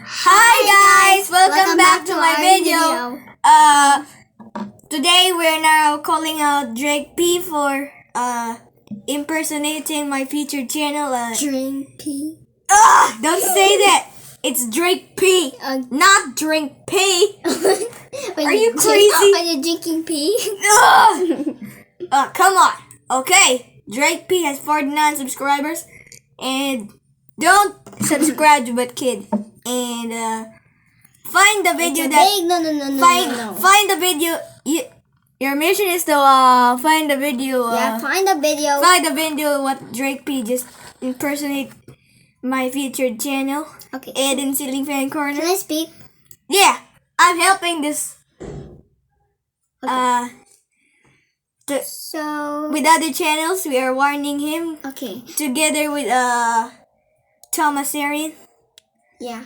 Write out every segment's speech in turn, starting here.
Hi guys! Welcome back to my video. Today we're now calling out Drake P for impersonating my featured channel. Drink P. Don't say that! It's Drake P, not Drink P. Are you crazy? Are you drinking pee? Come on. Okay, Drake P has 49 subscribers, and don't subscribe to that kid. And find the video find the video. Your mission is to find the video. Find the video. Find the video what Drake P just impersonate my featured channel. Okay. Aden Ceiling Fan Corner. Can I speak? Yeah, I'm helping this. Okay. With other channels, we are warning him. Okay. Together with Thomas Arian. Yeah.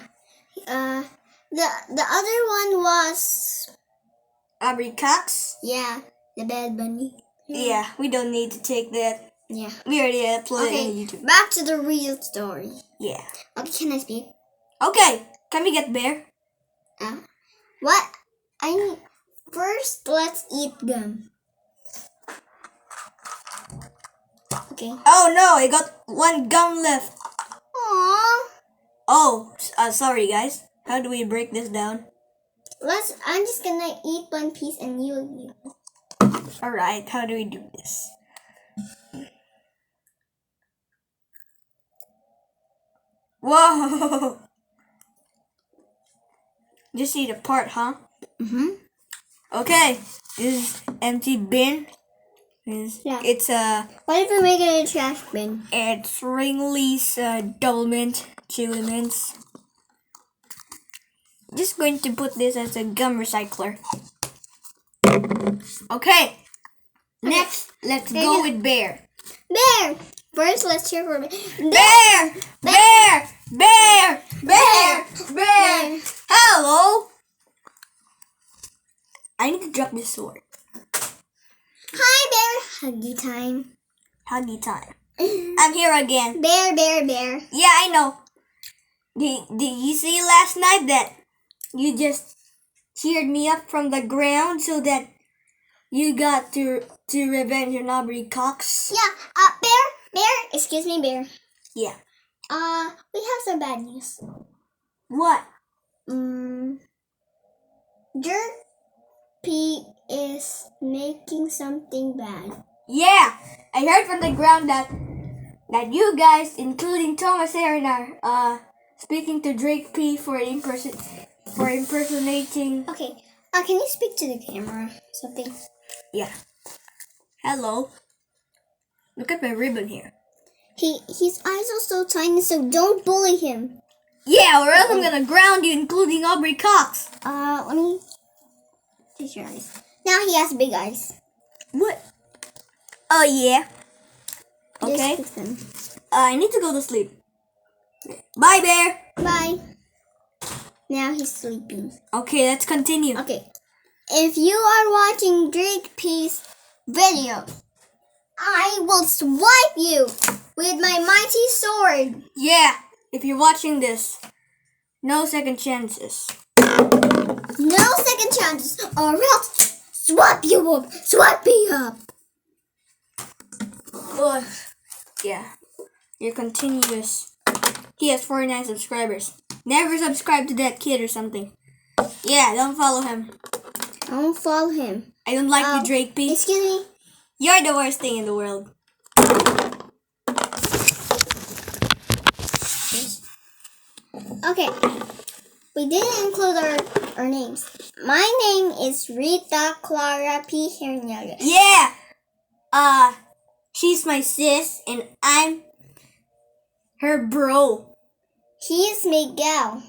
The other one was Aubrey Cox. the Bad Bunny. Yeah, we don't need to take that. Yeah. We already uploaded it on YouTube. Back to the real story. Yeah. Okay, can I speak? Okay, can we get Bear? What? First, let's eat gum. Okay. Oh no, I got one gum left. Aww. Oh, sorry guys. How do we break this down? I'm just gonna eat one piece and you. Alright, how do we do this? Whoa! Just see the part, huh? Okay, this is empty bin. It's What if we make it a trash bin? It's Ringley's double mint, chili mints. Just going to put this as a gum recycler. Okay. Next, let's go with Bear. Bear! First, let's cheer for Bear. Bear! Bear! Bear! Bear! Bear! Hello! I need to drop this sword. Hi, Bear! Huggy time. Huggy time. I'm here again. Bear, Bear, Bear. Yeah, I know. Did you see last night that you just cheered me up from the ground so that you got to revenge on Aubrey Cox? Yeah, Bear, excuse me, Bear. Yeah. We have some bad news. What? Jerk P is making something bad. Yeah, I heard from the ground that you guys, including Thomas Aaron, are speaking to Drake P for impersonating. Okay. Can you speak to the camera? Something. Yeah. Hello. Look at my ribbon here. His eyes are so tiny, so don't bully him. Yeah, or else I'm gonna ground you, including Aubrey Cox. Let me take your eyes. Now he has big eyes. What? Oh yeah. Okay. Just fix them. I need to go to sleep. Bye, Bear. Bye. Now he's sleeping. Okay, let's continue. Okay. If you are watching Drake P's video, I will swipe you with my mighty sword. Yeah, if you're watching this, no second chances. No second chances, or else swipe you up. Swipe me up. Ugh. Yeah, you're continuous. He has 49 subscribers. Never subscribe to that kid or something. Yeah, don't follow him. Don't follow him. I don't like you, Drake P. Excuse me. You're the worst thing in the world. Okay. We didn't include our names. My name is Rita Clara P. Hernandez. Yeah! She's my sis, and I'm her bro. He is Miguel.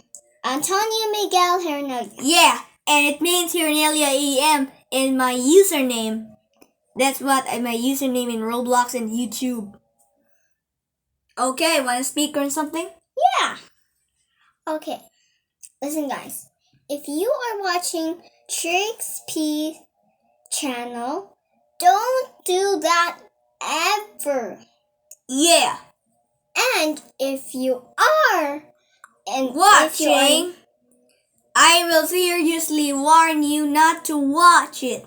Antonio Miguel Hernandez. Yeah, and it means Hernalia EM in my username. That's what my username in Roblox and YouTube. Okay, wanna speak on something? Yeah. Okay. Listen, guys. If you are watching Trix P channel, don't do that ever. Yeah. And if you are and watching, I will seriously warn you not to watch it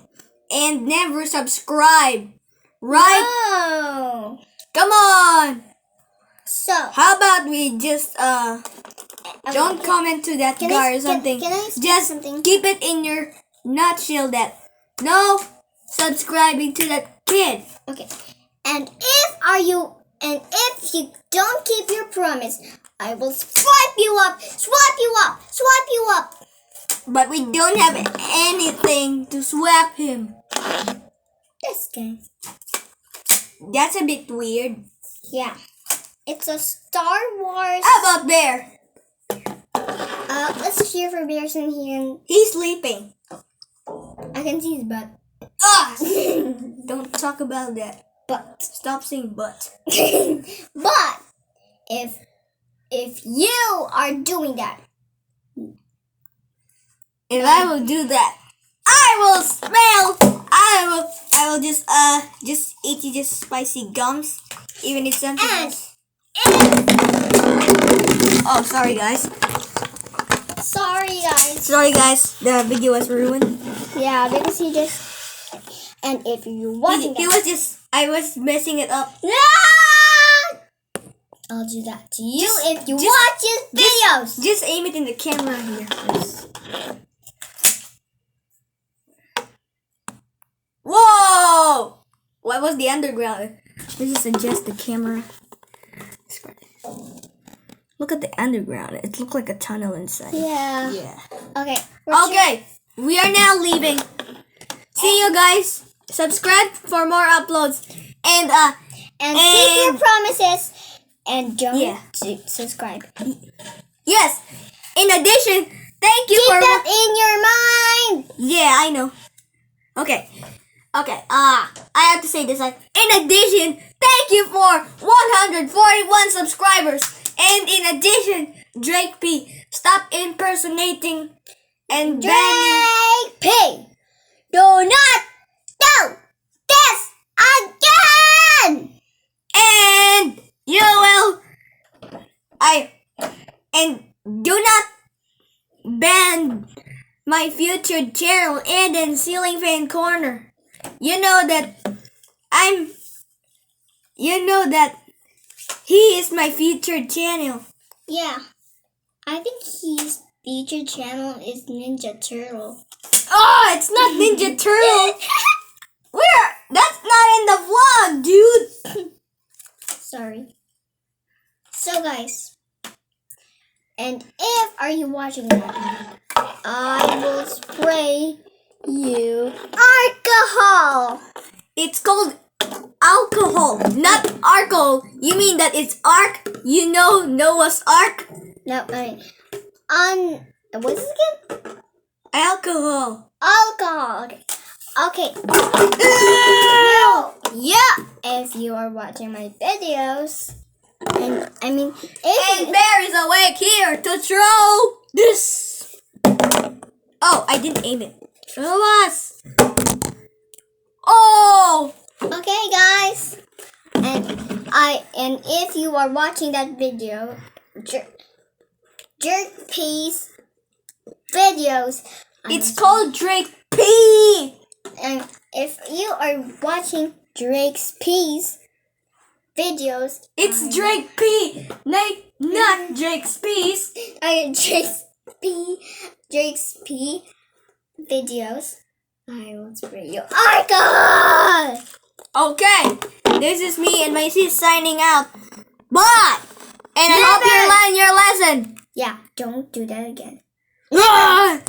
and never subscribe. Right? No. Come on. So How about we just don't comment to that guy or something. Can I just something? Keep it in your nutshell that no subscribing to that kid. Okay. And if you don't keep your promise, I will swipe you up. But we don't have anything to swap him. This guy. That's a bit weird. Yeah. It's a Star Wars. How about Bear? Let's cheer for Bears in here. He's sleeping. I can see his butt. Ah! Don't talk about that. But. Stop saying but. But if you are doing that, if I will do that, I will just eat you just spicy gums, even if something else. Oh, sorry guys. Sorry guys, the video was ruined. Yeah, because he just. And if you watching I was messing it up. I'll do that to you if you watch his videos. Just aim it in the camera here first. Whoa! What was the underground? Let's just adjust the camera. Look at the underground. It looked like a tunnel inside. Yeah. Yeah. Okay. Okay. We are now leaving. See you guys. Subscribe for more uploads. And keep your promises. And don't subscribe. Yes. In addition, thank you Keep for that in your mind. Yeah, I know. Okay. I have to say this. In addition, thank you for 141 subscribers. And in addition, Drake P, stop impersonating and banning. Drake P, do not do this again. And you will. And do not ban my featured channel, Aden Ceiling Fan Corner. You know that he is my featured channel. Yeah. I think his featured channel is Ninja Turtle. Oh, it's not Ninja Turtle. That's not in the vlog, dude. Sorry. So guys, and if are you watching that, I will spray you alcohol. It's called alcohol, not alcohol. You mean that it's Ark? You know Noah's Ark? No, what's this again? Alcohol. Alcohol. Okay. Yeah. If you are watching my videos, and Bear is awake here to throw this. Oh, I didn't aim it. Show us. Oh. Okay, guys. And if you are watching that video, Jerk P's videos. It's called Drake P. And if you are watching Drake's P's videos, it's Drake P. Not Drake's P's. Drake's P videos. I will spray you alcohol. Okay, this is me and my sis signing out. Bye. And I hope you learned your lesson. Yeah, don't do that again. Ah!